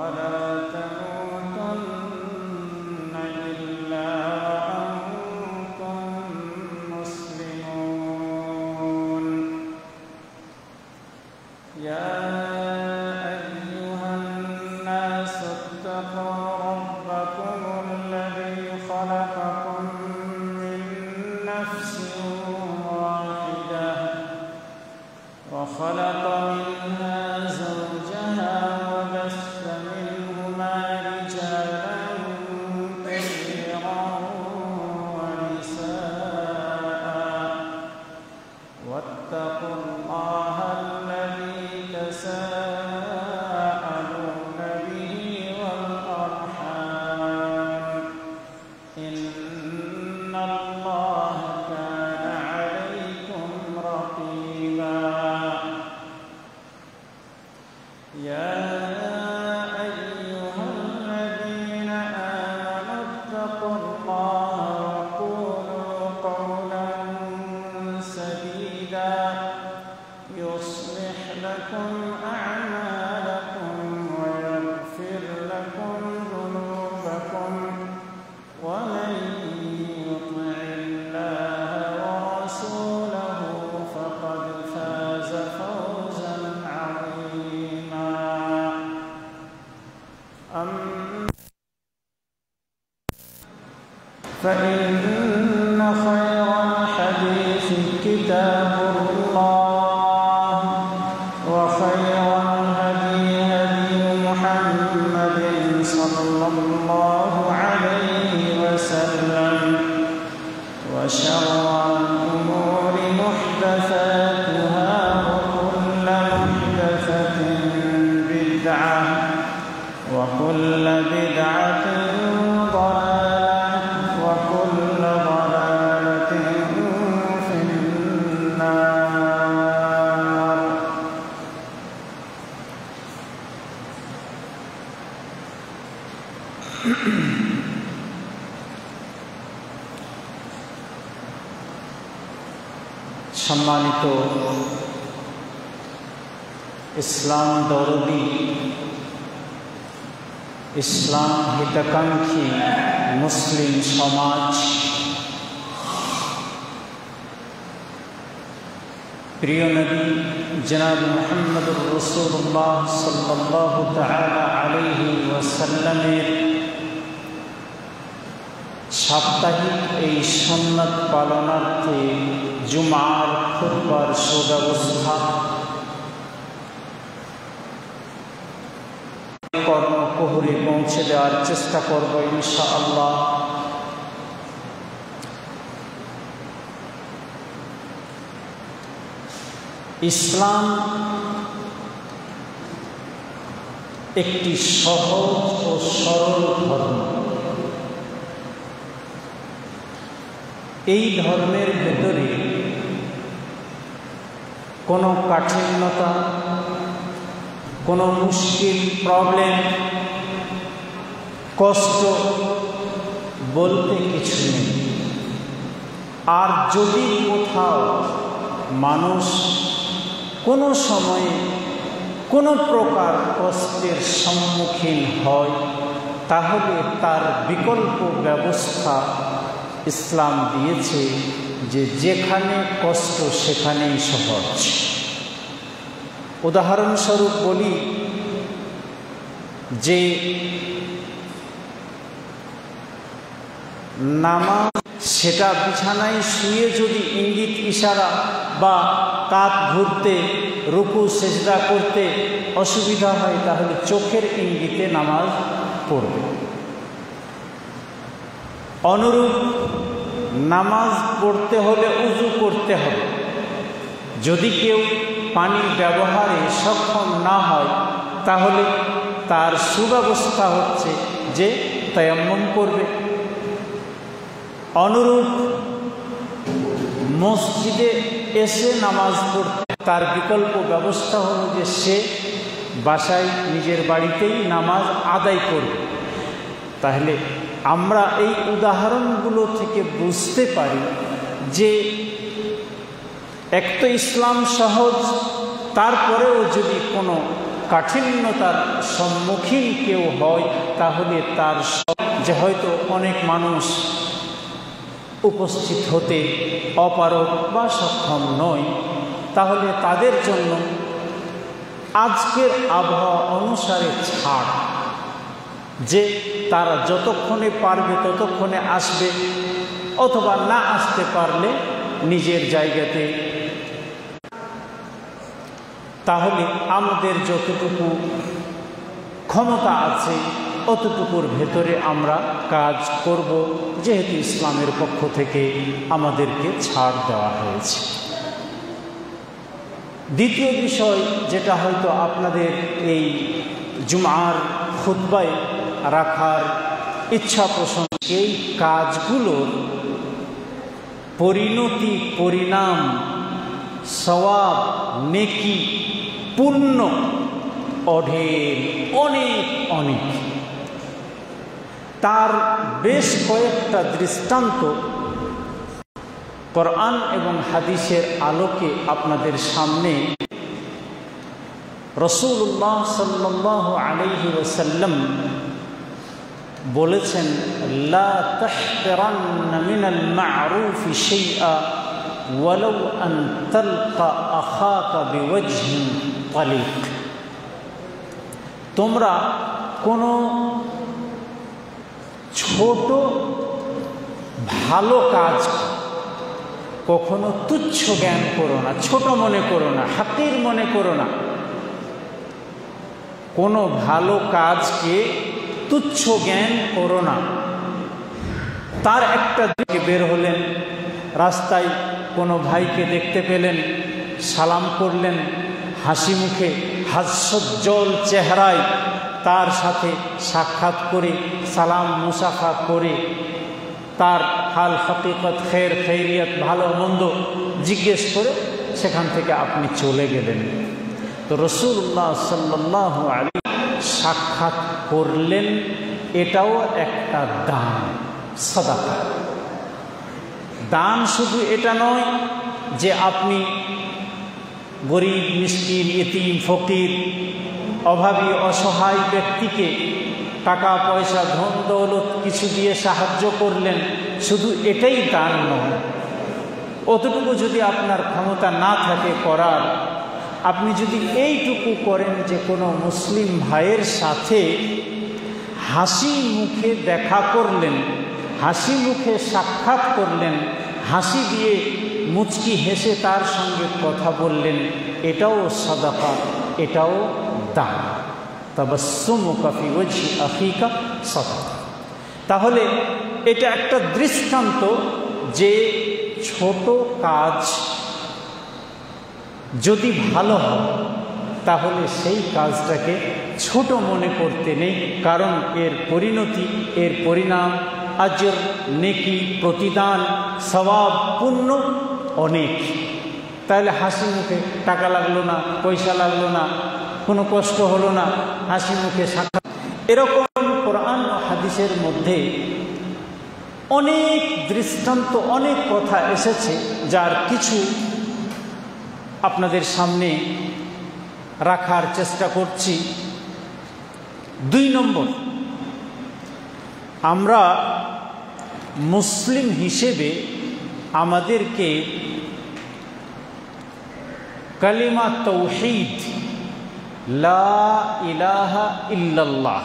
ولا تموتن إلا وأنتم مسلمون يا أيها الناس اتقوا ربكم الذي خلقكم من نفس واحدة وخلق منها زوجها وبث منهما رجالا كثيرا ونساء واتقوا الله الذي تساءلون به والأرحام إن الله كان عليكم رقيبا يا أيها الذين آمنوا اتقوا الله وقولوا قولا سديدا يصلح لكم أعمالكم ويغفر لكم ذنوبكم ومن يطع الله ورسوله فقد فاز فوزا عظيما فإن خير الحديث كتاب الله وخير الهدي هدي محمد صلى الله عليه وسلم وشر الأمور محدثاتها وكل محدثة بدعة وكل بدعة ضلالة وكل ضلالة في النار সম্মানিত ইসলাম দরদি ইসলাম হিতাকাঙ্ক্ষী মুসলিম সমাজ, প্রিয় নবী জনাব মুহাম্মদুর রাসূলুল্লাহ সাল্লাল্লাহু তাআলা আলাইহি ওয়াসাল্লামের সাপ্তাহিক এই সুন্নাত পালনার্থে জুমার খুতবার সুব্যবস্থা কর্মকুহুরে পৌঁছে দেওয়ার চেষ্টা করব ইনশাআল্লাহ। ইসলাম একটি সহজ ও সরল ধর্ম। এই ধর্মের ভেতরে কোনো কাঠিন্যতা, কোনো মুশকিল, প্রবলেম, কষ্ট বলতে কিছু নেই। আর যদি কোথাও মানুষ কোনো সময়ে কোনো প্রকার কষ্টের সম্মুখীন হয়, তাহলে তার বিকল্প ব্যবস্থা ইসলাম দিয়েছে, যে যেখানে কষ্ট সেখানেই সহজ। উদাহরণস্বরূপ বলি যে নামাজ, সেটা বিছানায় শুয়ে যদি ইঙ্গিত ইশারা বা কাঁধ ঘুরতে, রুকু সেজদা করতে অসুবিধা হয়, তাহলে চোখের ইঙ্গিতে নামাজ পড়বে। অনুরূপ নামাজ পড়তে হলে উযু করতে হবে। যদি কেউ পানির ব্যবহারে সক্ষম না হয়, তাহলে তার সুব্যবস্থা হচ্ছে যে তায়াম্মুম করবে। অনুরূপ মসজিদে এসে নামাজ পড়তে তার বিকল্প ব্যবস্থা হলো যে সে বাসায় নিজের বাড়িতেই নামাজ আদায় করবে। তাহলে আমরা এই উদাহরণগুলো থেকে বুঝতে পারি যে এক তো ইসলাম সহজ, তারপরেও যদি কোনো কাঠিন্যতার সম্মুখীন কেউ হয়, তাহলে তার যে হয়তো অনেক মানুষ উপস্থিত হতে অপারগ বা সক্ষম নয়, তাহলে তাদের জন্য আজকের আবহাওয়া অনুসারে ছাড়, যে তারা যতক্ষণে পারবে ততক্ষণে আসবে, অথবা না আসতে পারলে নিজের জায়গাতে। তাহলে আমাদের যতটুকু ক্ষমতা আছে অতটুকুর ভেতরে আমরা কাজ করব, যেহেতু ইসলামের পক্ষ থেকে আমাদেরকে ছাড় দেওয়া হয়েছে। দ্বিতীয় বিষয় যেটা হয়তো আপনাদের এই জুমার খুতবায় রাখার ইচ্ছা পোষণ, এই কাজগুলোর পরিণতি, পরিণাম, সওয়াব, নেকি, পুণ্য অঢেল, অনেক অনেক। তার বেশ কয়েকটা দৃষ্টান্ত কোরআন এবং হাদিসের আলোকে আপনাদের সামনে রাসূলুল্লাহ সাল্লাল্লাহু আলাইহি ওয়াসাল্লাম বলেছেন, লা তাহতারান্না মিনাল মা'রুফি শাইআ ওয়ালাউ আন তালকা আখাকা বিওয়াজহিন তালিক। তোমরা কোনো ছোট ভালো কাজ কখনো তুচ্ছ জ্ঞান করো না, ছোট মনে করো না, হাকির মনে করো না। কোনো ভালো কাজকে তুচ্ছ জ্ঞান করো না। তার একটা দিকে বের হলেন, রাস্তায় কোনো ভাইকে দেখতে পেলেন, সালাম করলেন, হাসি মুখে হাস্যোজ্জ্বল চেহারায় তার সাথে সাক্ষাৎ করে সালাম মুসাফা করে তার হাল হকিকত, খের খৈরিয়ত, ভালো মন্দ জিজ্ঞেস করে সেখান থেকে আপনি চলে গেলেন। তো রাসূলুল্লাহ সাল্লাল্লাহু আলাইহি সাক্ষাৎ করলেন, এটাও একটা দান, সাদাকা। দান শুধু এটা নয় যে আপনি গরিব, মিসকিন, ইতিম, ফকির, অভাবী, অসহায় ব্যক্তিকে টাকা পয়সা, ধন দৌলত কিছু দিয়ে সাহায্য করলেন, শুধু এটাই দান নয়। অতটুকু যদি আপনার ক্ষমতা না থাকে করার, আপনি যদি এইটুকু করেন যে কোনো মুসলিম ভাইয়ের সাথে হাসি মুখে দেখা করলেন, হাসি মুখে সাক্ষাৎ করলেন, হাসি দিয়ে মুচকি হেসে তার সঙ্গে কথা বললেন, এটাও সাদাকা, এটাও দান। তাবাসসুমুকা ফি ওয়াজহি আখিকা সাদাকা। তাহলে এটা একটা দৃষ্টান্ত যে ছোট কাজ যদি ভালো হয় তাহলে সেই কাজটাকে ছোট মনে করতে নেই, কারণ এর পরিণতি, এর পরিণাম, আজর, নেকি, প্রতিদান, সওয়াব, পুণ্য অনেক। তাহলে হাসি মুখে, টাকা লাগলো না, পয়সা লাগলো না, কোনো কষ্ট হলো না, হাসি মুখে সাক্ষাৎ। এরকম কোরআন ও হাদিসের মধ্যে অনেক দৃষ্টান্ত, অনেক কথা এসেছে, যার কিছু আপনাদের সামনে রাখার চেষ্টা করছি। 2 নম্বর, আমরা মুসলিম হিসেবে আমাদেরকে কালিমা তাওহীদ, লা ইলাহা ইল্লাল্লাহ,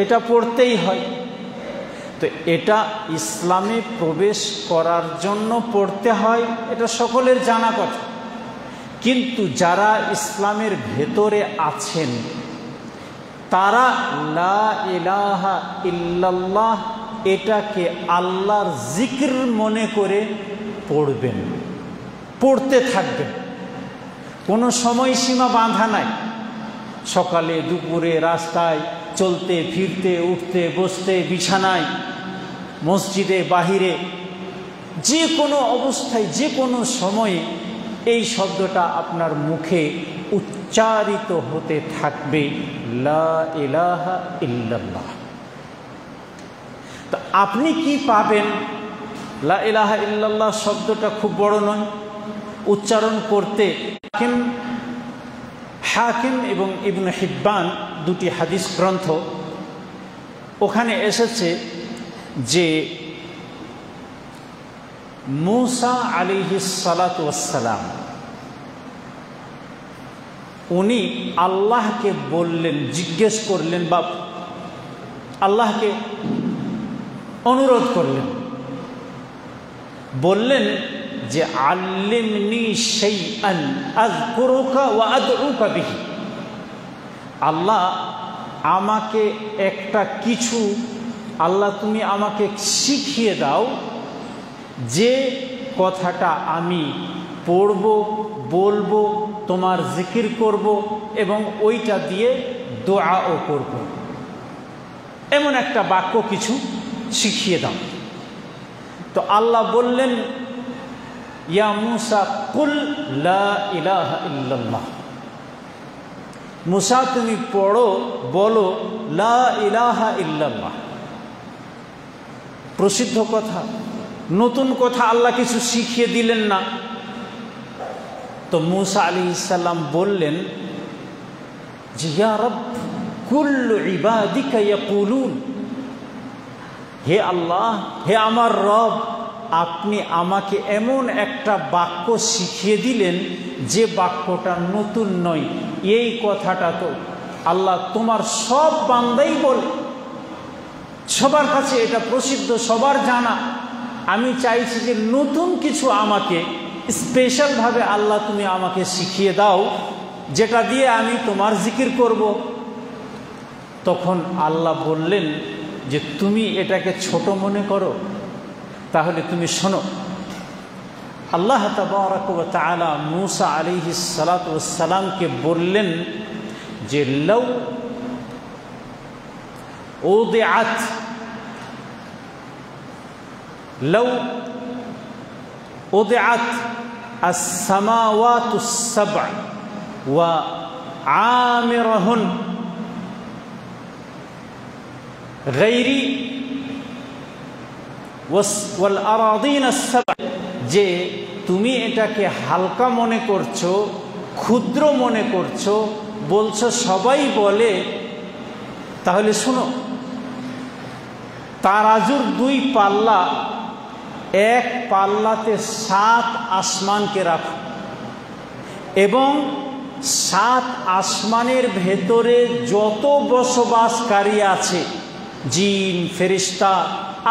এটা পড়তেই হয়। তো এটা ইসলামে প্রবেশ করার জন্য পড়তে হয়, এটা সকলের জানা কথা। কিন্তু যারা ইসলামের ভেতরে আছেন তারা লা ইলাহা ইল্লাল্লাহ এটাকে আল্লাহর জিকির মনে করে পড়বেন, পড়তে থাকবেন। কোনো সময়সীমা বাঁধা নাই। সকালে, দুপুরে, রাস্তায় চলতে ফিরতে, উঠতে বসতে, বিছানায়, মসজিদে, বাহিরে, যে কোনো অবস্থায়, যে কোনো সময়ে এই শব্দটা আপনার মুখে উচ্চারিত হতে থাকবে, লা ইলাহা ইল্লাল্লাহ। তা আপনি কি পাবেন? লা ইলাহা ইল্লাল্লাহ শব্দটা খুব বড় নয়, উচ্চারণ করতে হাকিম এবং ইবনে হিব্বান দুটি হাদিস গ্রন্থ, ওখানে এসেছে যে মূসা আলাইহিস সালাতু ওয়াসসালাম উনি আল্লাহকে বললেন, জিজ্ঞেস করলেন বা আল্লাহকে অনুরোধ করলেন, বললেন যে আল্লিমনি শাইআন আযকুরুকা ওয়া আদউকা বিহি, আল্লাহ আমাকে একটা কিছু, আল্লাহ তুমি আমাকে শিখিয়ে দাও যে কথাটা আমি পড়ব, বলবো, তোমার জিকির করব এবং ওইটা দিয়ে দোয়াও করব, এমন একটা বাক্য কিছু শিখিয়ে দাও। তো আল্লাহ বললেন, ইয়া মূসা কুল লা ইলাহা ইল্লাল্লাহ, মূসা তুমি পড়ো, বলো লা ইলাহা ইল্লাল্লাহ। প্রসিদ্ধ কথা, নতুন কথা, আল্লাহ কিছু শিখিয়ে দিলেন না। তো মূসা আলাইহিস সালাম বললেন যে ইয়া রব কুল্লু ইবাদিকা ইয়াকুলুন, হে আল্লাহ, হে আমার রব, আপনি আমাকে এমন একটা বাক্য শিখিয়ে দিলেন যে বাক্যটা নতুন নয়। এই কথাটা তো আল্লাহ তোমার সব বান্দাই বলে, সবার কাছে এটা প্রসিদ্ধ, সবার জানা। আমি চাইছি যে নতুন কিছু আমাকে স্পেশালভাবে আল্লাহ তুমি আমাকে শিখিয়ে দাও, যেটা দিয়ে আমি তোমার জিকির করব। তখন আল্লাহ বললেন যে তুমি এটাকে ছোট মনে করো, তাহলে তুমি শোনো। আল্লাহ তাবারাক ওয়া তাআলা মূসা আলাইহিস সালাতু ওয়াস সালামকে বললেন যে লাউ উদিআত আস-সামাওয়াতু আস-সাব'উ ওয়া আমিরুহুন গায়রি ওয়াল আরাদিন আস-সাব'উ, যে তুমি এটাকে হালকা মনে করছো, ক্ষুদ্র মনে করছো, বলছো সবাই বলে। তাহলে শোনো, তারাজুর দুই পাল্লা, এক পাল্লাতে 7 আসমানকে রাখো এবং 7 আসমানের ভেতরে যত বসবাসকারী আছে, জিন, ফেরেশতা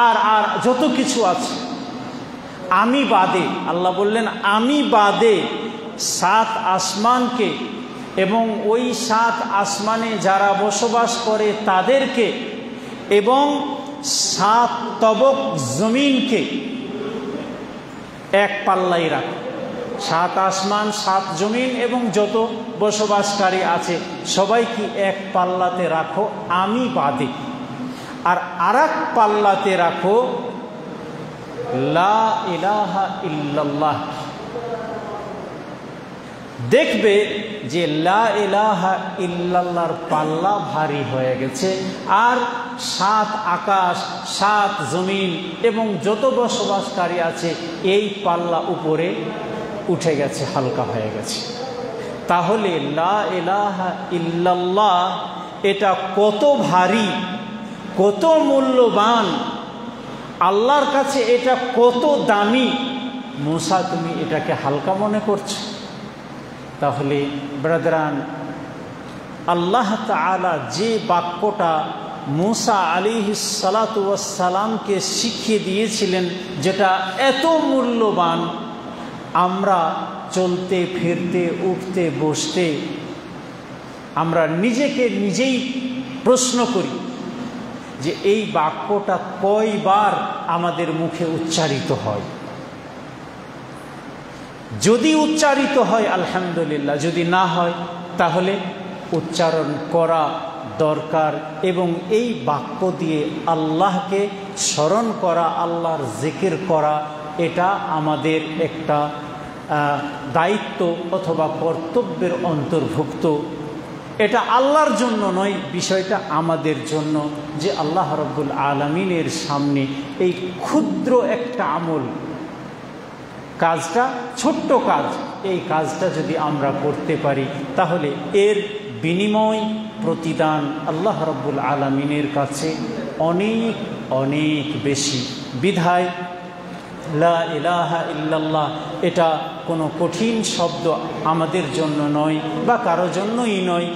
আর যত কিছু আছে, আমি বাদে, আল্লাহ বললেন আমি বাদে 7 আসমানকে এবং ওই 7 আসমানে যারা বসবাস করে তাদেরকে এবং 7 তবক জমিনকে এক পাল্লাই রাখো। 7 আসমান, 7 জমিন এবং যত বসবাসকারী আছে সবাইকে এক পাল্লাতে রাখো আমি বাদে, আর আরেক পাল্লাতে রাখো লা ইলাহা ইল্লাল্লাহ। দেখবে যে লা ইলাহা ইল্লাল্লাহর পাল্লা ভারী হয়ে গেছে, আর 7 আকাশ, 7 জমিন এবং যত বসবাসকারী আছে এই পাল্লা উপরে উঠে গেছে, হালকা হয়ে গেছে। তাহলে লা ইলাহা ইল্লাল্লাহ এটা কত ভারী, কত মূল্যবান, আল্লাহর কাছে এটা কত দামি। মূসা তুমি এটাকে হালকা মনে করছো? তাহলে ব্রাদারান, আল্লাহ তাআলা যে বাক্যটা মূসা আলাইহিস সালাতু ওয়াস সালামকে শিখিয়ে দিয়েছিলেন, যেটা এত মূল্যবান, আমরা চলতে ফিরতে, উঠতে বসতে আমরা নিজেকে নিজেই প্রশ্ন করি যে এই বাক্যটা কয়বার আমাদের মুখে উচ্চারিত হয়। যদি উচ্চারিত হয় আলহামদুলিল্লাহ, যদি না হয় তাহলে উচ্চারণ করা দরকার এবং এই বাক্য দিয়ে আল্লাহকে স্মরণ করা, আল্লাহর জিকির করা, এটা আমাদের একটা দায়িত্ব অথবা কর্তব্যের অন্তর্ভুক্ত। এটা আল্লাহর জন্য নয়, বিষয়টা আমাদের জন্য, যে আল্লাহ রাব্বুল আলামিনের সামনে এই ক্ষুদ্র একটা আমল, কাজটা ছোট্ট কাজ, এই কাজটা যদি আমরা করতে পারি তাহলে এর বিনিময় প্রতিদান আল্লাহ রাব্বুল আলামিনের কাছে অনেক অনেক বেশি। বিধায় লা ইলাহা ইল্লাল্লাহ এটা কোনো কঠিন শব্দ আমাদের জন্য নয় বা কারো জন্যই নয়।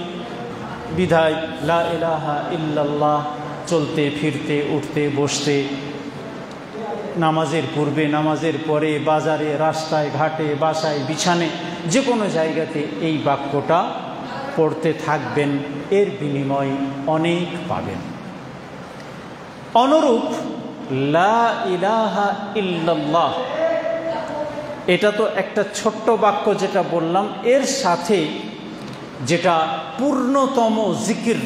বিধায় লা ইলাহা ইল্লাল্লাহ চলতে ফিরতে উঠতে বসতে, নামাজের পূর্বে নামাজের পরে, বাজারে রাস্তায় ঘাটে বাসায় বিছানে যে কোনো জায়গাতে এই বাক্যটা পড়তে থাকবেন, এর বিনিময় অনেক পাবেন। অনুরূপ লা ইলাহা ইল্লাল্লাহ এটা তো একটা ছোট্ট বাক্য যেটা বললাম, এর সাথে যেটা পূর্ণতম জিকির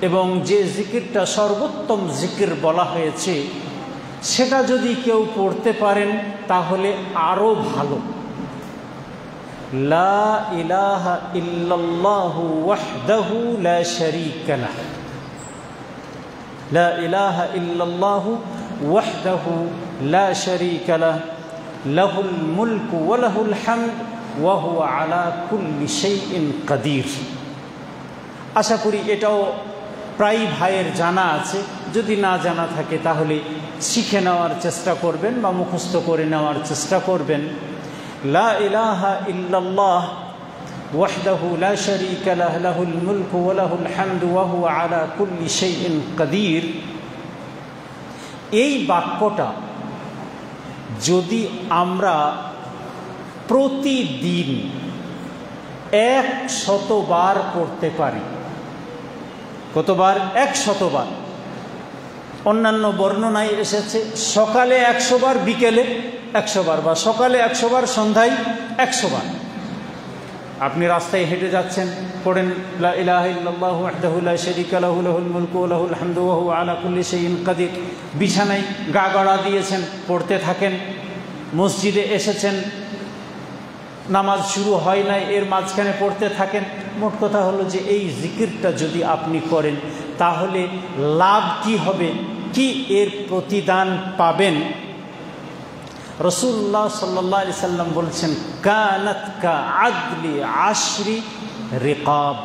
এবং যে জিকিরটা সর্বোত্তম জিকির বলা হয়েছে সেটা যদি কেউ পড়তে পারেন তাহলে আরও ভালো। লা ইলাহা ইল্লাল্লাহু ওয়াহদাহু লা শারীকা লাহ, লা ইলাহা ইল্লাল্লাহু ওয়াহদাহু লা শারীকা লাহ, লাহুল মুলকু ওয়া লাহুল হামদ ওয়া হুয়া আলা কুল্লি শাইইন কাদির। আশা করি এটাও প্রায় ভাইয়ের জানা আছে, যদি না জানা থাকে তাহলে শিখে নেওয়ার চেষ্টা করবেন বা মুখস্থ করে নেওয়ার চেষ্টা করবেন। লা ইলাহা ইল্লাল্লাহ ওয়াহদাহু লা শারীকা লাহ, লাহুল মুলকু ওয়া লাহুল হামদু ওয়া হুয়া আলা কুল্লি শাইইন কাদির। এই বাক্যটা যদি আমরা প্রতিদিন 100 বার পড়তে পারি, কতবার? 100 বার। অন্যান্য বর্ণনায় এসেছে সকালে 100 বার, বিকেলে 100 বার, বা সকালে 100 বার, সন্ধ্যায় 100 বার। আপনি রাস্তায় হেঁটে যাচ্ছেন, পড়েন লা ইলাহা ইল্লাল্লাহু ওয়াহদাহু লা শারীকা লাহু, লাহুল মুলকু ওয়া লাহুল হামদু ওয়া হুয়া আলা কুল্লি শাইইন কাদির। বিছানায় গা গড়া দিয়েছেন, পড়তে থাকেন। মসজিদে এসেছেন, নামাজ শুরু হয় নাই, এর মাঝখানে পড়তে থাকেন। মোট কথা হলো যে এই জিকিরটা যদি আপনি করেন তাহলে লাভ কি হবে, কি এর প্রতিদান পাবেন? রাসূলুল্লাহ সাল্লাল্লাহু আলাইহি সাল্লাম বলছেন, কানাত কা আদলি আশরি রিকাব,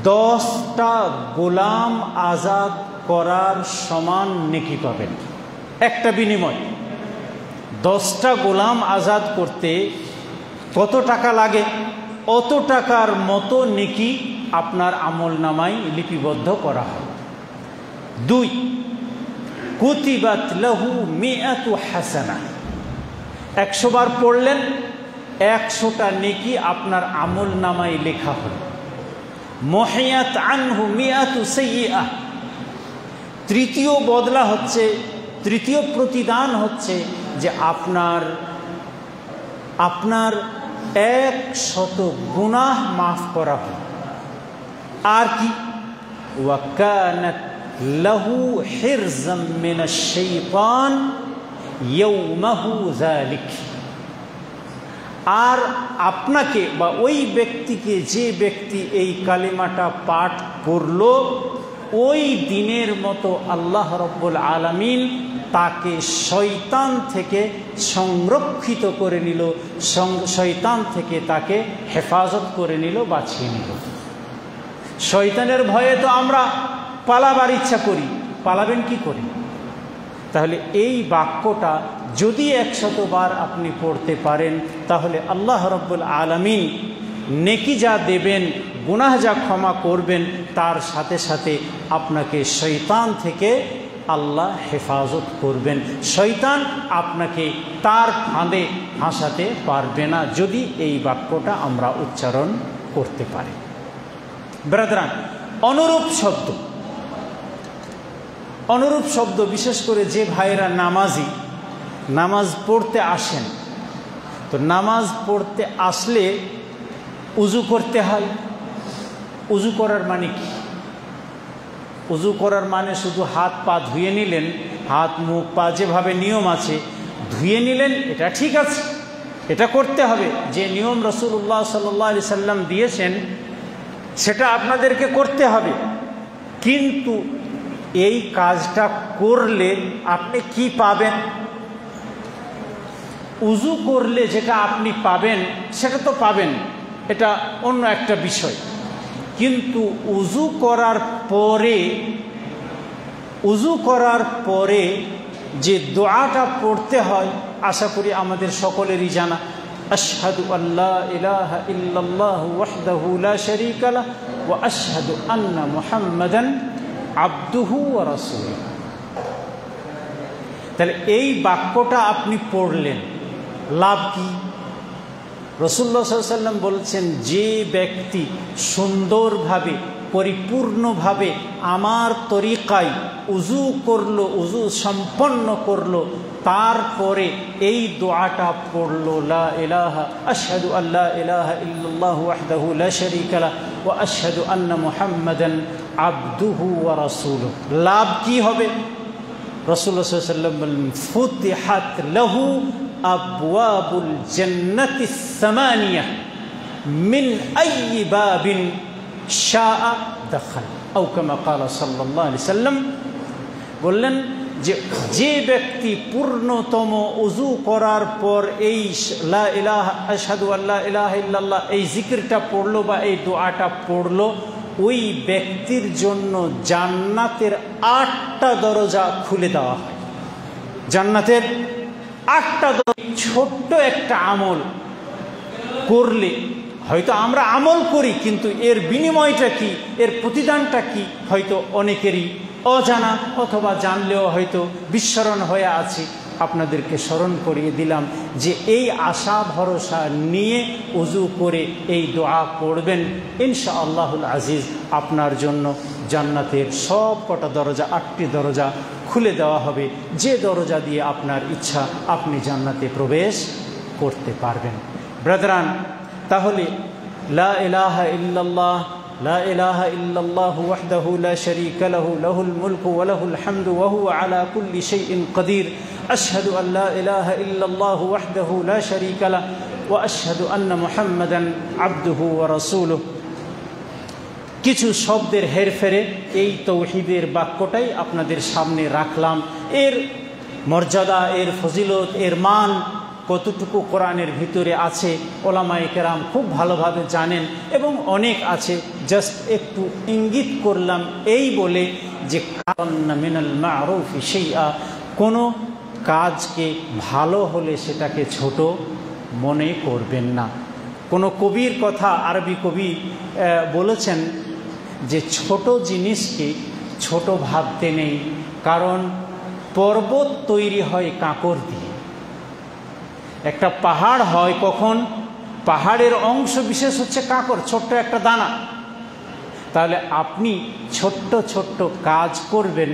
10টা গোলাম আজাদ করার সমান নেকি পাবেন। একটা বিনিময় 10টা গোলাম আজাদ করতে কত টাকা লাগে? অত টাকার মতো নেকি আপনার আমল নামায় লিপিবদ্ধ করা হয়। 2, কুতিবাত লাহু মিআতু হাসানা, 100 বার পড়লেন, 100টা নেকি আপনার আমল নামায় লেখা হল। মুহিয়াত আনহু মিআতু সাইয়্যিআহ, তৃতীয় বদলা হচ্ছে, তৃতীয় প্রতিদান হচ্ছে যে আপনার 100 গুনাহ মাফ করা হয়। আর কি? ওয়া কানাত লাহু হিরজাম মিনাশ শাইতান ইয়াওমাহু যালিক, আর আপনাকে বা ওই ব্যক্তিকে, যে ব্যক্তি এই কালিমাটা পাঠ করল, ওই দিনের মতো আল্লাহ রাব্বুল আলামিন তাকে শয়তান থেকে সংরক্ষিত করে নিল, শয়তান থেকে তাকে হেফাজত করে নিল, বাঁচিয়ে নিল। শয়তানের ভয়ে তো আমরা পালাবার ইচ্ছা করি, পালাবেন কি করে? তাহলে এই বাক্যটা যদি 100 বার আপনি পড়তে পারেন তাহলে আল্লাহ রাব্বুল আলামিন নেকি যা দেবেন, গুনাহ যা ক্ষমা করবেন, তার সাথে সাথে আপনাকে শয়তান থেকে আল্লাহ হেফাজত করবেন। শয়তান আপনাকে তার ফাঁদে ফাঁসাতে পারবে না, যদি এই বাক্যটা আমরা উচ্চারণ করতে পারি। ব্রাদারান, অনুরূপ শব্দ বিশেষ করে যে ভাইয়েরা নামাজি, নামাজ পড়তে আসেন, তো নামাজ পড়তে আসলে উজু করতে হয়। উজু করার মানে কি? উজু করার মানে শুধু হাত পা ধুয়ে নিলেন, হাত মুখ পা যেভাবে নিয়ম আছে ধুয়ে নিলেন, এটা ঠিক আছে, এটা করতে হবে। যে নিয়ম রাসূলুল্লাহ সাল্লাল্লাহু আলাইহি সাল্লাম দিয়েছেন সেটা আপনাদেরকে করতে হবে। কিন্তু এই কাজটা করলে আপনি কি পাবেন? উজু করলে যেটা আপনি পাবেন সেটা তো পাবেন, এটা অন্য একটা বিষয়। কিন্তু উজু করার পরে যে দোয়াটা পড়তে হয়, আশা করি আমাদের সকলেরই জানা, আশহাদু আল্লা ইলাহা ইল্লাল্লাহু ওয়াহদাহু লা শারীকা লাহু ওয়া আশহাদু আন্না মুহাম্মাদান আবদুহু ওয়া রাসূলুহু। তাহলে এই বাক্যটা আপনি পড়লেন, লাভ কি? রাসূলুল্লাহ সাল্লাল্লাহু আলাইহি ওয়াসাল্লাম বলছেন, যে ব্যক্তি সুন্দরভাবে পরিপূর্ণভাবে আমার তরিকায় উজু করলো, উজু সম্পন্ন করলো, তারপরে এই দোয়াটা পড়লো, লা ইলাহা আশহাদু আল্লা ইলাহা ইল্লাল্লাহু ওয়াহদাহু লা শারীকা লাহু ওয়া আশহাদু আন্না মুহাম্মাদান আবদুহু ওয়া রাসূলুহু। লাভ কি হবে? রাসূলুল্লাহ সাল্লাল্লাহু আলাইহি ওয়াসাল্লাম বলেন, ফুতিহাত লাহু আবওয়াবুল জান্নাতিস সামানিয়া মিন আইয়ি বাবিন শাআ দাখাল, আও কামা ক্বালা সাল্লাল্লাহু আলাইহি ওয়াসাল্লাম। বললেন যে ব্যক্তি পূর্ণতম উজু করার পর এই লা ইলাহা আশহাদু আল্লা ইলাহা ইল্লাল্লাহ এই জিকিরটা পড়লো বা এই দোয়াটা পড়লো, ওই ব্যক্তির জন্য জান্নাতের 8টা দরজা খুলে দেওয়া হয়। জান্নাতের 8টা দরজা। ছোট্ট একটা আমল করলে, হয়তো আমরা আমল করি কিন্তু এর বিনিময়টা কি, এর প্রতিদানটা কি হয়তো অনেকেরই অজানা, অথবা জানলেও হয়তো বিস্মরণ হয়ে আছে। আপনাদেরকে স্মরণ করিয়ে দিলাম যে এই আশা ভরসা নিয়ে উজু করে এই দোয়া পড়বেন, ইনশাআল্লাহুল আজিজ আপনার জন্য জান্নাতের সব কটা দরজা, 8টি দরজা খুলে দেওয়া হবে, যে দরজা দিয়ে আপনার ইচ্ছা আপনি জান্নাতে প্রবেশ করতে পারবেন। ব্রাদারান, তাহলে লা ইলাহা ইল্লাল্লাহ, লা ইলাহা ইল্লাল্লাহু ওয়াহদাহু লা শারীকা লাহু, লাহুল মুলকু ওয়া লাহুল হামদু ওয়া হুয়া আলা কুল্লি শাইইন কাদির, আশহাদু আল্লা ইলাহা ইল্লাল্লাহু ওয়াহদাহু লা শারীকা লাহু ওয়া আশহাদু আন্না মুহাম্মাদান আবদুহু ওয়া রাসূলুহু। কিছু শব্দের হেরফেরে এই তৌহিদের বাক্যটাই আপনাদের সামনে রাখলাম। এর মর্যাদা, এর ফজিলত, এর মান কতটুকু কোরআনের ভিতরে আছে ওলামায়ে কেরাম খুব ভালোভাবে জানেন, এবং অনেক আছে। জাস্ট একটু ইঙ্গিত করলাম এই বলে যে কান্না মিনাল মারুফি শাইআ, কোনো কাজকে ভালো হলে সেটাকে ছোট মনে করবেন না। কোনো কবির কথা, আরবি কবি বলেছেন যে ছোট জিনিসকে ছোট ভাবতে নেই, কারণ পর্বত তৈরি হয় কাঁকর দিয়ে। একটা পাহাড় হয় কখন? পাহাড়ের অংশ বিশেষ হচ্ছে কাঁকর, ছোট্ট একটা দানা। তাহলে আপনি ছোট্ট ছোট্ট কাজ করবেন,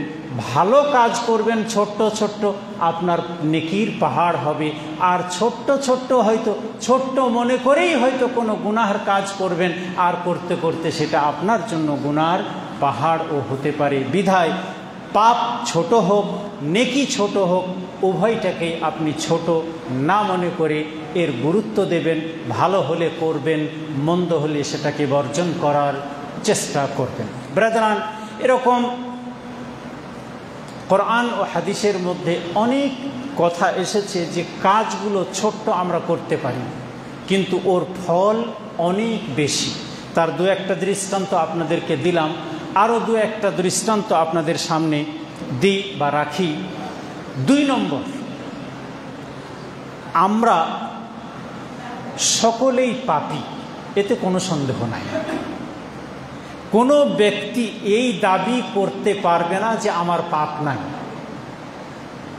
ভালো কাজ করবেন, ছোট্ট ছোট্ট, আপনার নেকির পাহাড় হবে। আর ছোট্ট ছোট্ট হয়তো ছোট্ট মনে করেই হয়তো কোনো গুনাহের কাজ করবেন, আর করতে করতে সেটা আপনার জন্য গুনার পাহাড়ও হতে পারে। বিধায় পাপ ছোট হোক, নেকি ছোট হোক, উভয়টাকেই আপনি ছোট না মনে করে এর গুরুত্ব দেবেন। ভালো হলে করবেন, মন্দ হলে সেটাকে বর্জন করার চেষ্টা করবেন। ব্রাদারান, এরকম কোরআন ও হাদিসের মধ্যে অনেক কথা এসেছে যে কাজগুলো ছোট্ট আমরা করতে পারি, কিন্তু ওর ফল অনেক বেশি। তার দু একটা দৃষ্টান্ত আপনাদেরকে দিলাম, আরও দু একটা দৃষ্টান্ত আপনাদের সামনে দিই বা রাখি। 2 নম্বর, আমরা সকলেই পাপী, এতে কোনো সন্দেহ নাই। কোনো ব্যক্তি এই দাবি করতে পারবে না যে আমার পাপ নাই।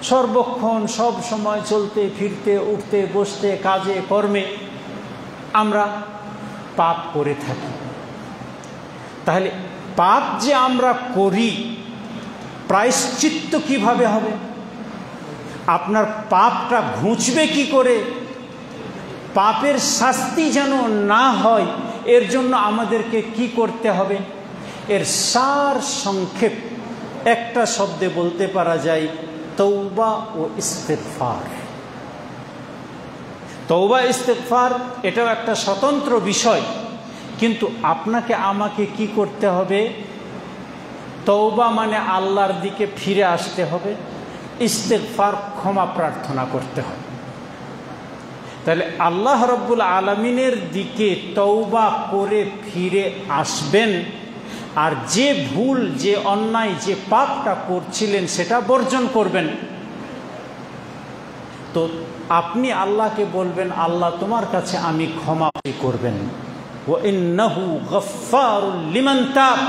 সর্বক্ষণ সব সময় চলতে ফিরতে, উঠতে বসতে, কাজে কর্মে আমরা পাপ করে থাকি। তাহলে পাপ যে আমরা করি, প্রায়শ্চিত্ত কিভাবে হবে? আপনার পাপটা ঘুচবে কি করে? পাপের শাস্তি যেন না হয়, এর জন্য আমাদেরকে কি করতে হবে? এর সার সংক্ষেপ একটা শব্দে বলতে পারা যায়, তওবা ও ইস্তেগফার। তওবা ইস্তেগফার এটাও একটা স্বতন্ত্র বিষয়, কিন্তু আপনাকে আমাকে কি করতে হবে? তওবা মানে আল্লাহর দিকে ফিরে আসতে হবে, ইস্তেগফার ক্ষমা প্রার্থনা করতে হবে। তাহলে আল্লাহ রব্বুল আলামিনের দিকে তওবা করে ফিরে আসবেন, আর যে ভুল, যে অন্যায়, যে পাপটা করছিলেন সেটা বর্জন করবেন। তো আপনি আল্লাহকে বলবেন, আল্লাহ তোমার কাছে আমি ক্ষমা করবেন। ওয়া ইন্নাহু গফফারুল লিমান তাব,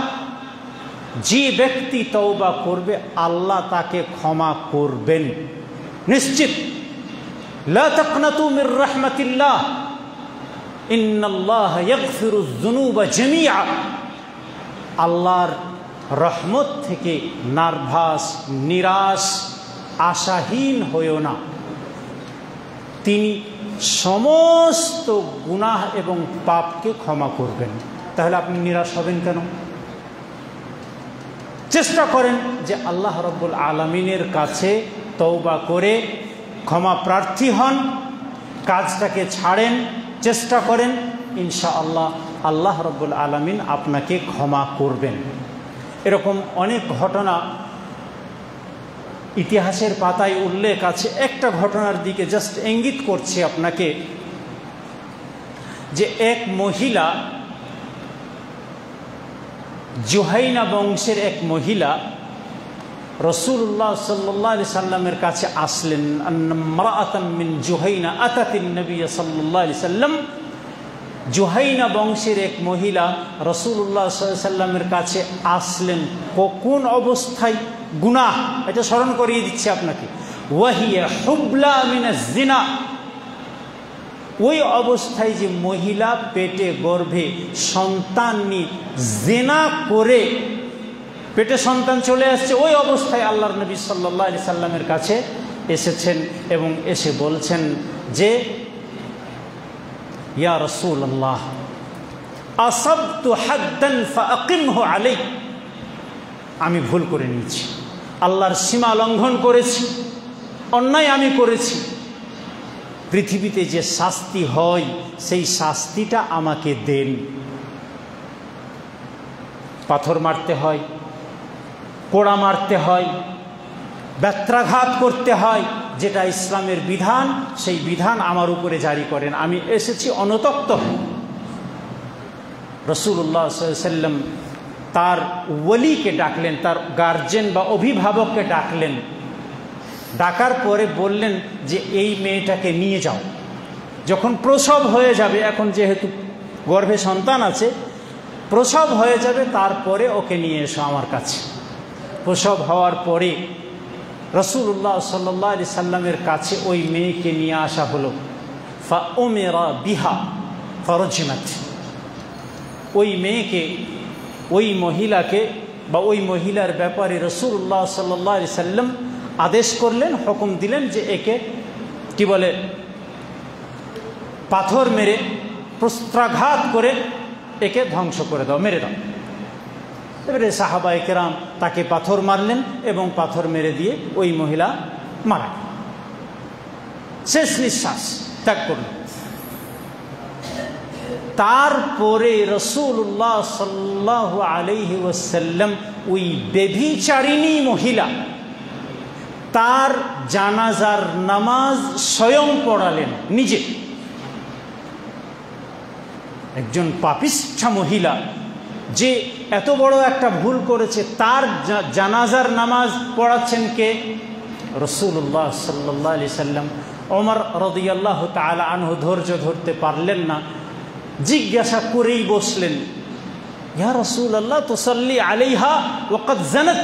যে ব্যক্তি তওবা করবে আল্লাহ তাকে ক্ষমা করবেন নিশ্চিত। লা তাকনাতু মির রাহমাতিল্লাহ ইন্নাল্লাহা ইয়াগফিরুয যুনুবা জামিআ। আল্লাহর রহমত থেকে নার্ভাস, নিরাশ, আশাহীন হইও না। তিনি সমস্ত গুনাহ এবং পাপকে ক্ষমা করবেন। তাহলে আপনি নিরাশ হবেন কেন? চেষ্টা করেন যে আল্লাহ রব্বুল আলামিনের কাছে তওবা করে ক্ষমা প্রার্থী হন, কাজটাকে ছাড়েন, চেষ্টা করেন, ইনশাআল্লাহ আল্লাহ রব্বুল আলামিন আপনাকে ক্ষমা করবেন। এরকম অনেক ঘটনা ইতিহাসের পাতায় উল্লেখ আছে। একটা ঘটনার দিকে জাস্ট ইঙ্গিত করছি আপনাকে, যে এক মহিলা, জুহাইনা বংশের এক মহিলা রাসূলুল্লাহ সাল্লাল্লাহু আলাইহি সাল্লামের কাছে আসলেন। ইমরাআতান মিন জুহাইনা আতাতিন নবী সাল্লাল্লাহু আলাইহি সাল্লাম। জুহাইনা বংশের এক মহিলা রাসূলুল্লাহ সাল্লাল্লাহু আলাইহি সাল্লামের কাছে আসলেন। কোন অবস্থায়? গুনাহ, এটা স্মরণ করিয়ে দিচ্ছি আপনাকে। ওয়াহিয়া হুবলা মিনাজ জিনা, ওই অবস্থায় যে মহিলা পেটে গর্ভে সন্তান নিয়ে জিনা করে পেটে সন্তান চলে আসছে, ওই অবস্থায় আল্লাহর নবী সাল্লাল্লাহু আলাইহি সাল্লামের কাছে এসেছেন এবং এসে বলছেন যে, ইয়া রাসূলুল্লাহ আসাবতু হাদ্দান ফাআকিমহু আলাই, আমি ভুল করে নিয়েছি, আল্লাহর সীমা লঙ্ঘন করেছি, অন্যায় আমি করেছি। পৃথিবীতে যে শাস্তি হয় সেই শাস্তিটা আমাকে দেন। পাথর মারতে হয়, কোড়া মারতে হয়, ব্যত্রাঘাত করতে হয়, যেটা ইসলামের বিধান, সেই বিধান আমার উপরে জারি করেন। আমি এসেছি অনুতপ্ত। রাসূলুল্লাহ সাল্লাল্লাহু আলাইহি সাল্লাম তার ওলিকে ডাকলেন, তার গার্জেন বা অভিভাবককে ডাকলেন। ডাকার পরে বললেন যে এই মেয়েটাকে নিয়ে যাও, যখন প্রসব হয়ে যাবে, এখন যেহেতু গর্ভে সন্তান আছে, প্রসব হয়ে যাবে, তারপরে ওকে নিয়ে এসো আমার কাছে। প্রসব হওয়ার পরে রাসূলুল্লাহ সাল্লাল্লাহু আলাইহি সাল্লামের কাছে ওই মেয়েকে নিয়ে আসা হলো। ফাউমিরা বিহা ফারুজিমাত, ওই মেয়েকে, ওই মহিলাকে বা ওই মহিলার ব্যাপারে রাসূলুল্লাহ সাল্লাল্লাহু আলাইহি সাল্লাম আদেশ করলেন, হুকুম দিলেন যে একে কি বলে, পাথর মেরে, প্রস্ত্রাঘাত করে একে ধ্বংস করে দাও, মেরে দাও। এবারে সাহাবায়ে কেরাম তাকে পাথর মারলেন এবং পাথর মেরে দিয়ে ওই মহিলা মারা গেল, শেষ নিঃশ্বাস ত্যাগ করল। তারপরে রাসূলুল্লাহ সাল্লাল্লাহু আলাইহি ওয়াসাল্লাম ওই ব্যভিচারিণী মহিলা, তার জানাজার নামাজ স্বয়ং পড়ালেন নিজে। একজন পাপিষ্ঠা মহিলা যে এত বড় একটা ভুল করেছে, তার জানাজার নামাজ পড়াচ্ছেন কে? রাসূলুল্লাহ সাল্লাল্লাহু আলাইহি সাল্লাম। ওমর রাদিয়াল্লাহু তাআলা আনহু ধৈর্য ধরতে পারলেন না, জিজ্ঞাসা করেই বসলেন, ইয়া রাসূলুল্লাহ তুসাল্লি আলাইহা ওয়া ক্বাদ জানাত,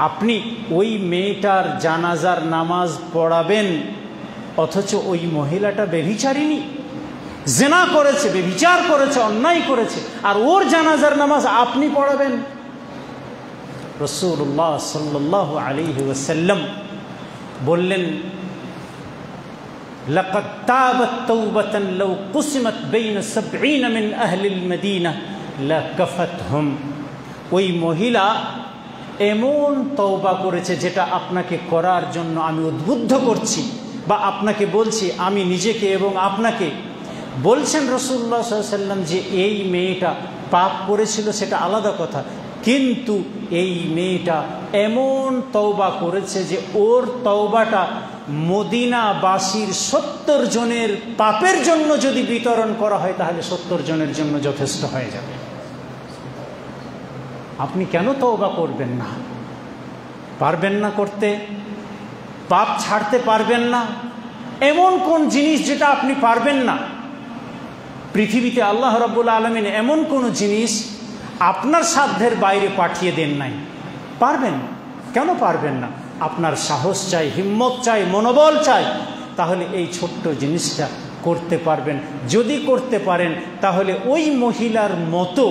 আপনি ওই মেয়েটার জানাজার নামাজ পড়াবেন অথচ ওই মহিলাটা ব্যভিচারিণী, জিনা করেছে, ব্যভিচার করেছে, অন্যায় করেছে, আর ওর জানাজার নামাজ আপনি পড়াবেন? রাসূলুল্লাহ সাল্লাল্লাহু আলাইহি ওয়াসাল্লাম বললেন, লাকাদ তাবাত তাওবাতান লাউ কুসিমাত বাইনা 70 মিন আহলিল মদিনা লাকাফাতহুম, ওই মহিলা এমন তওবা করেছে যেটা আপনাকে করার জন্য আমি উদ্বুদ্ধ করছি বা আপনাকে বলছি, আমি নিজেকে এবং আপনাকে। বলছেন রাসূলুল্লাহ সাল্লাল্লাহু আলাইহি ওয়াসাল্লাম যে এই মেয়েটা পাপ করেছিল সেটা আলাদা কথা, কিন্তু এই মেয়েটা এমন তওবা করেছে যে ওর তওবাটা মদিনাবাসীর 70 জনের পাপের জন্য যদি বিতরণ করা হয় তাহলে 70 জনের জন্য যথেষ্ট হয়ে যাবে। আপনি কেন তওবা করবেন না? পারবেন না করতে? পাপ ছাড়তে পারবেন না? এমন কোন জিনিস যেটা আপনি পারবেন না? পৃথিবীতে আল্লাহ রাব্বুল আলামিন এমন কোন জিনিস আপনার সাধ্যের বাইরে পাঠিয়ে দেন নাই। পারবেন? কেন পারবেন না? আপনার সাহস চাই, হিম্মত চাই, মনোবল চাই, তাহলে এই ছোট্ট জিনিসটা করতে পারবেন। যদি করতে পারেন তাহলে ওই মহিলার মতো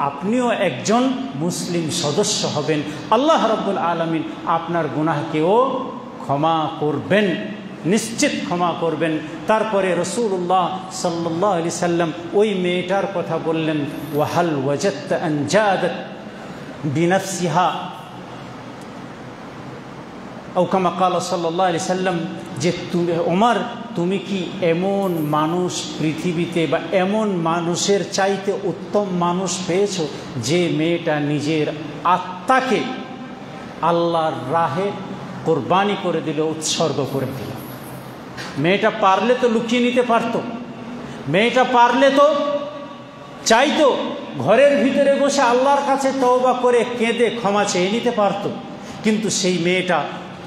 আপনিও একজন মুসলিম সদস্য হবেন। আল্লাহ রাব্বুল আলামিন আপনার গুনাহকেও ক্ষমা করবেন, নিশ্চিত ক্ষমা করবেন। তারপরে রাসূলুল্লাহ সাল্লাল্লাহু আলাইহি সাল্লাম ওই মেয়েটার কথা বললেন, ওয়াহাল ওয়াজাদতা আন জাদাত বিনাফসিহা আও কামা ক্বালা সাল্লাল্লাহু আলাইহি সাল্লাম, যে তুমি ওমর, তুমি কি এমন মানুষ পৃথিবীতে বা এমন মানুষের চাইতে উত্তম মানুষ পেয়েছো যে মেয়েটা নিজের আত্মাকে আল্লাহর রাহে কোরবানি করে দিল, উৎসর্গ করে দিল। মেয়েটা পারলে তো লুকিয়ে নিতে পারত, মেয়েটা পারলে তো চাইতো ঘরের ভিতরে বসে আল্লাহর কাছে তওবা করে কেঁদে ক্ষমা চেয়ে নিতে পারত, কিন্তু সেই মেয়েটা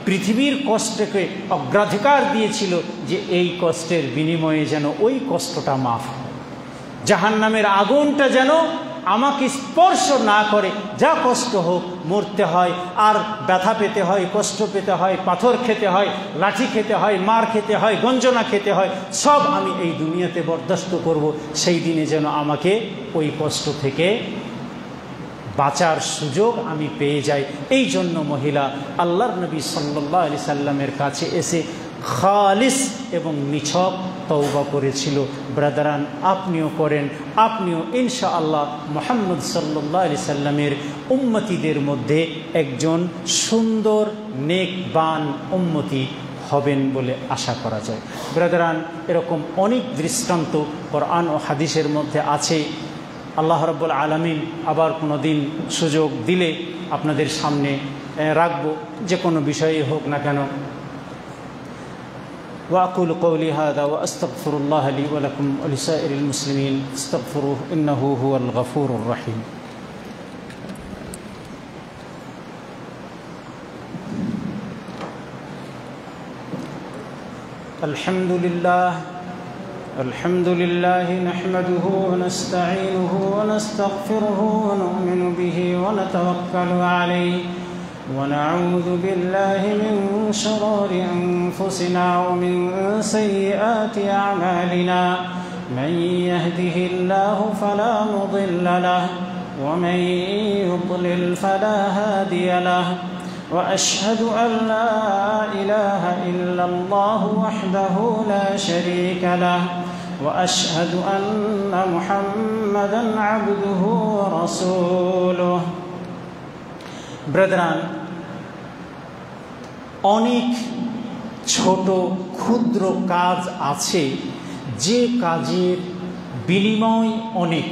পৃথিবীর কষ্টকে অগ্রাধিকার দিয়েছিল যে এই কষ্টের বিনিময়ে যেন ওই কষ্টটা মাফ হয়, জাহান্নামের আগুনটা যেন আমাকে স্পর্শ না করে। যা কষ্ট হোক, মরতে হয় আর ব্যথা পেতে হয়, কষ্ট পেতে হয়, পাথর খেতে হয়, লাঠি খেতে হয়, মার খেতে হয়, গঞ্জনা খেতে হয়, সব আমি এই দুনিয়াতে বরদাস্ত করব, সেই দিনে যেন আমাকে ওই কষ্ট থেকে বাঁচার সুযোগ আমি পেয়ে যাই। এই জন্য মহিলা আল্লাহর নবী সাল্লাল্লাহু আলাইহি সাল্লামের কাছে এসে খালিস এবং নিছক তওবা করেছিল। ব্রাদারান, আপনিও করেন, আপনিও ইনশাআল্লাহ মুহাম্মদ সাল্লাল্লাহু আলাইহি সাল্লামের উম্মতিদের মধ্যে একজন সুন্দর নেকবান উম্মতি হবেন বলে আশা করা যায়। ব্রাদারান, এরকম অনেক দৃষ্টান্ত কোরআন ও হাদিসের মধ্যে আছে। আল্লাহ রাব্বুল আলামিন আবার কোনো দিন সুযোগ দিলে আপনাদের সামনে রাখব, যে কোনো বিষয়ে হোক না কেন। وأقول قولي هذا وأستغفر الله لي ولكم ولسائر المسلمين استغفروه إنه هو الغفور الرحيم. الحمد لله نحمده ونستعينه ونستغفره ونؤمن به ونتوكل عليه ونعوذ بالله من شرور أنفسنا ومن سيئات أعمالنا، من يهده الله فلا مضل له ومن يضلل فلا هادي له، وأشهد أن لا إله إلا الله وحده لا شريك له، وأشهد أن محمدا عبده ورسوله. ব্রাদারান, অনেক ছোট ক্ষুদ্র কাজ আছে যে কাজের বিনিময় অনেক।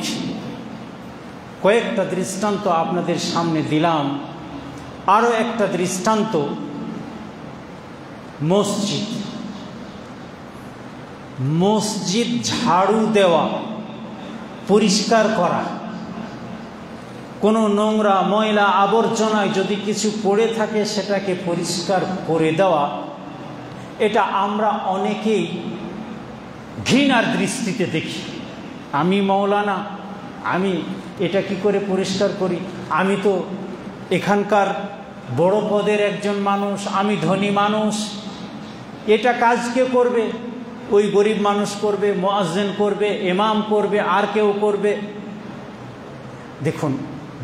কয়েকটা দৃষ্টান্ত আপনাদের সামনে দিলাম। আরও একটা দৃষ্টান্ত মসজিদ। মসজিদ ঝাড়ু দেওয়া, পরিষ্কার করা, কোনো নোংরা ময়লা আবর্জনায় যদি কিছু পড়ে থাকে সেটাকে পরিষ্কার করে দেওয়া, এটা আমরা অনেকেই ঘৃণার দৃষ্টিতে দেখি। আমি মৌলানা, আমি এটা কি করে পরিষ্কার করি? আমি তো এখানকার বড় পদের একজন মানুষ, আমি ধনী মানুষ, এটা কাজ কে করবে? ওই গরিব মানুষ করবে, মুয়াজ্জিন করবে, ইমাম করবে, আর কেউ করবে? দেখুন,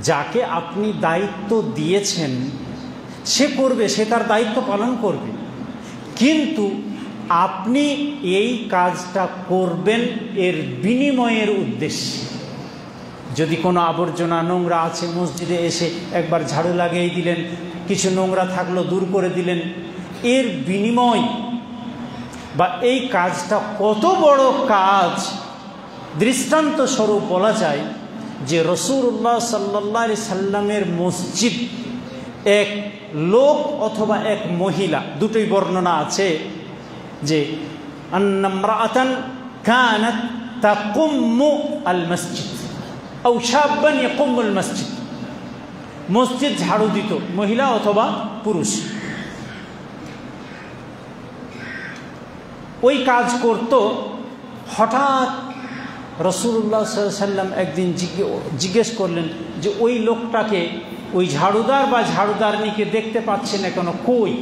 যাকে আপনি দায়িত্ব দিয়েছেন সে করবে, সে তার দায়িত্ব পালন করবে, কিন্তু আপনি এই কাজটা করবেন এর বিনিময়ের উদ্দেশ্যে। যদি কোনো আবর্জনা নোংরা আছে, মসজিদে এসে একবার ঝাড়ু লাগিয়ে দিলেন, কিছু নোংরা থাকলো দূর করে দিলেন, এর বিনিময় বা এই কাজটা কত বড় কাজ। দৃষ্টান্ত স্বরূপ বলা যায় যে রাসূলুল্লাহ সাল্লাল্লাহু আলাইহি সাল্লামের মসজিদ এক লোক অথবা এক মহিলা, দুটোই বর্ণনা আছে, যে আন্না ইমরাআতান কানাত তাকুম্মু আল মসজিদ আও শাবান ইয়াকুম্মু আল মসজিদ, মসজিদ ঝাড়ু দিত মহিলা অথবা পুরুষ, ওই কাজ করত। হঠাৎ রাসূলুল্লাহ সাল্লাল্লাহু আলাইহি ওয়াসাল্লাম একদিন জিজ্ঞেস করলেন যে ওই লোকটাকে, ওই ঝাড়ুদার বা ঝাড়ুদারনিকে দেখতে পাচ্ছেন না কেন, কই?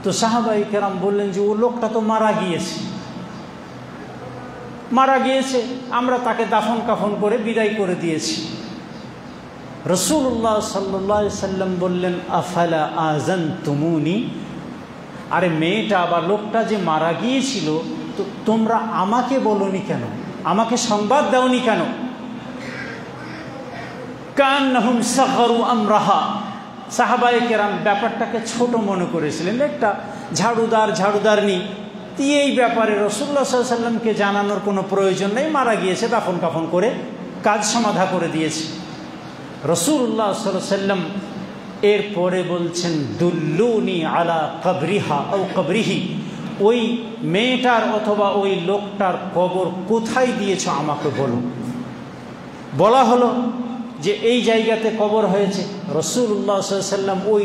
তো সাহাবায়ে কেরাম বললেন যে ও লোকটা তো মারা গিয়েছে, আমরা তাকে দাফন কাফন করে বিদায় করে দিয়েছি। রাসূলুল্লাহ সাল্লাল্লাহু আলাইহি ওয়াসাল্লাম বললেন আফালা আযানতুমুনি, আরে মেয়েটা বা লোকটা যে মারা গিয়েছিল তো তোমরা আমাকে বলনি কেন, আমাকে সংবাদ দাওনি কেন? কান্নাহুম সাগরু আমরাহা, সাহাবায়ে কেরাম ব্যাপারটাকে ছোট মনে করেছিলেন। একটা ঝাড়ুদার ঝাড়ুদারনি, এই ব্যাপারে রাসূলুল্লাহ সাল্লাল্লাহু আলাইহি ওয়াসাল্লামকে জানানোর কোনো প্রয়োজন নেই, মারা গিয়েছে দাফন কাফন করে কাজ সমাধা করে দিয়েছে। রাসূলুল্লাহ সাল্লাল্লাহু আলাইহি ওয়াসাল্লাম এরপরে বলছেন দুল্লুনি আলা কবরিহা আও কবরিহি, ওই মেয়েটার অথবা ওই লোকটার কবর কোথায় দিয়েছ আমাকে বলো। বলা হলো যে এই জায়গাতে কবর হয়েছে। রাসূলুল্লাহ সাল্লাল্লাহু আলাইহি ওয়াসাল্লাম ওই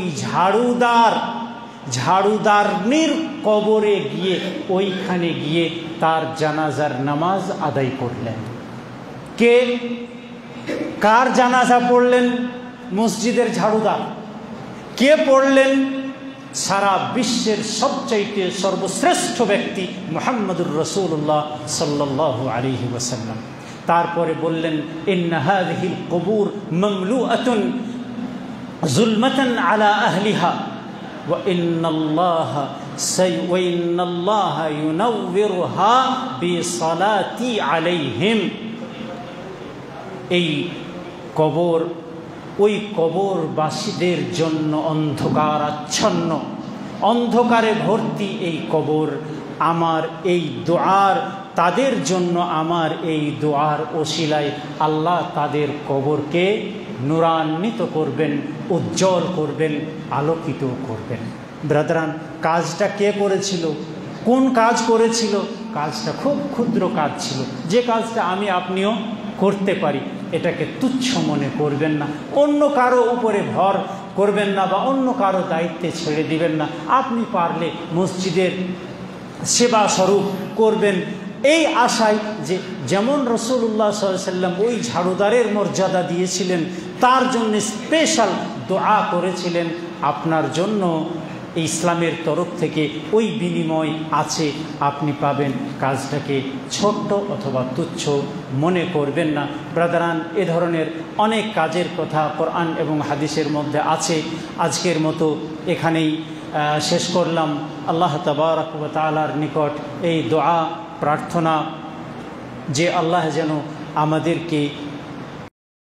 ঝাড়ুদারনির কবরে গিয়ে ওইখানে গিয়ে তার জানাজার নামাজ আদায় করলেন। কার জানাজা পড়লেন? মসজিদের ঝাড়ুদার। কে পড়লেন? সারা বিশ্বের সবচাইতে সর্বশ্রেষ্ঠ ব্যক্তি মুহাম্মদুর রাসূলুল্লাহ সাল্লাল্লাহু আলাইহি ওয়াসাল্লাম। তারপরে বললেন ইন্না হাযিহিল কুবুর মামলুআতুন যুলমাতান আলা আহলিহা ওয়া ইন্নাল্লাহা ইউনাওয়িরুহা বিসালাতি আলাইহিম। এই কবর ওই কবরবাসীদের জন্য অন্ধকারাচ্ছন্ন, অন্ধকারে ভর্তি এই কবর। আমার এই দোয়ার, তাদের জন্য আমার এই দোয়ার ওসিলায় আল্লাহ তাদের কবরকে নূরান্বিত করবেন, উজ্জ্বল করবেন, আলোকিত করবেন। ব্রাদারান, কাজটা কে করেছিল? কোন কাজ করেছিল? কাজটা খুব ক্ষুদ্র কাজ ছিল, যে কাজটা আমি আপনিও করতে পারি। এটাকে তুচ্ছ মনে করবেন না, অন্য কারো উপরে ভর করবেন না বা অন্য কারো দায়িত্বে ছেড়ে দিবেন না। আপনি পারলে মসজিদের সেবা স্বরূপ করবেন, এই আশায় যে যেমন রাসূলুল্লাহ সাল্লাল্লাহু আলাইহি ওয়াসাল্লাম ওই ঝাড়ুদারের মর্যাদা দিয়েছিলেন, তার জন্য স্পেশাল দোয়া করেছিলেন, আপনার জন্য ইসলামের তরফ থেকে ওই বিনিময় আছে, আপনি পাবেন। কাজটাকে ছোট্ট অথবা তুচ্ছ মনে করবেন না। ব্রাদারান, এ ধরনের অনেক কাজের কথা কোরআন এবং হাদিসের মধ্যে আছে। আজকের মতো এখানেই শেষ করলাম। আল্লাহ তাবারক ওয়া তাআলার নিকট এই দোয়া প্রার্থনা যে আল্লাহ যেন আমাদেরকে